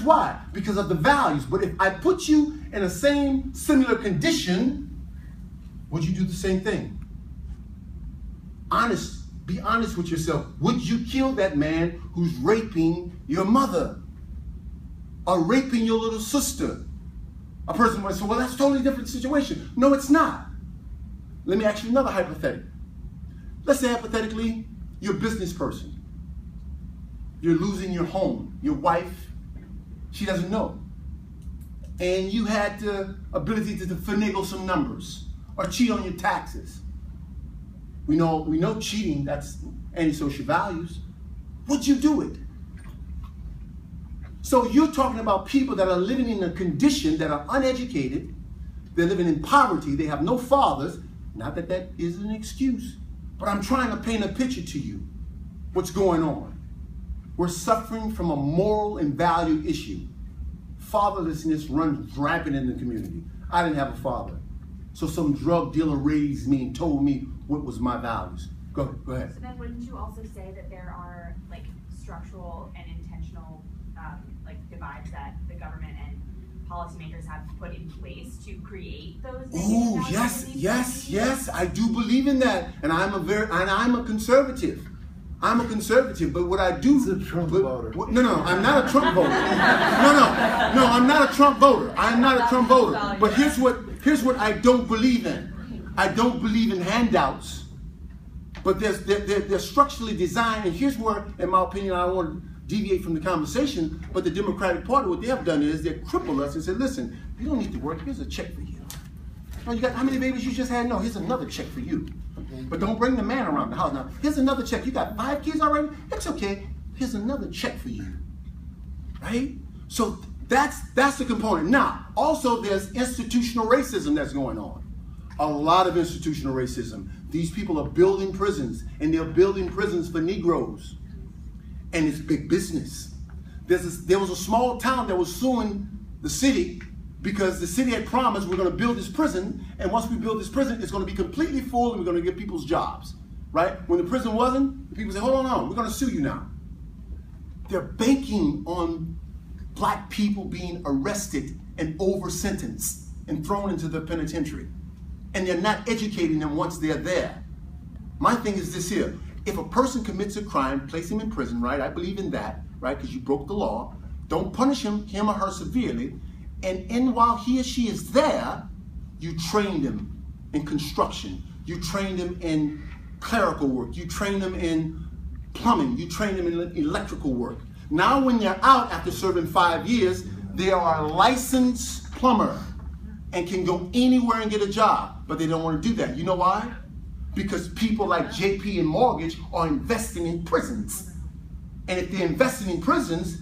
Why? Because of the values. But if I put you in a similar condition, would you do the same thing? Be honest with yourself. Would you kill that man who's raping your mother or raping your little sister? A person might say, well, that's a totally different situation. No, it's not. Let me ask you another hypothetical. Let's say hypothetically, you're a business person. You're losing your home. Your wife, she doesn't know. And you had the ability to finagle some numbers or cheat on your taxes. We know cheating, that's antisocial values. Would you do it? So you're talking about people that are living in a condition that are uneducated, they're living in poverty, they have no fathers. Not that that is an excuse, but I'm trying to paint a picture to you. What's going on? We're suffering from a moral and value issue. Fatherlessness runs rampant in the community. I didn't have a father. So some drug dealer raised me and told me what was my values. Go ahead. So then wouldn't you also say that there are like structural and intentional divides that the government and policymakers have put in place to create those? Oh, yes, I do believe in that. And I'm a conservative. I'm a conservative, but what I do... He's a Trump voter. No, I'm not a Trump voter. No, I'm not a Trump voter. I'm not a Trump voter. But here's what I don't believe in. I don't believe in handouts, but they're structurally designed, and here's where, in my opinion, I don't want to deviate from the conversation, but the Democratic Party, what they have done is they've crippled us and said, listen, you don't need to work, here's a check for you. Oh, you got how many babies you just had? No, here's another check for you. But don't bring the man around the house. Now, here's another check. You got 5 kids already? It's okay. Here's another check for you. Right? So that's the component. Now, also there's institutional racism that's going on. A lot of institutional racism. These people are building prisons, and they're building prisons for Negroes. And it's big business. There was a small town that was suing the city because the city had promised we're going to build this prison, and once we build this prison, it's going to be completely full, and we're going to give people's jobs, right? When the prison wasn't, the people say, hold on, we're going to sue you now. They're banking on black people being arrested and over-sentenced and thrown into the penitentiary, and they're not educating them once they're there. My thing is this here. If a person commits a crime, place him in prison, right? I believe in that, right? Because you broke the law. Don't punish him or her severely. And while he or she is there, you train them in construction. You train them in clerical work. You train them in plumbing. You train them in electrical work. Now when they're out after serving 5 years, they are a licensed plumber and can go anywhere and get a job. But they don't want to do that. You know why? Because people like JP and Mortgage are investing in prisons. And if they're investing in prisons,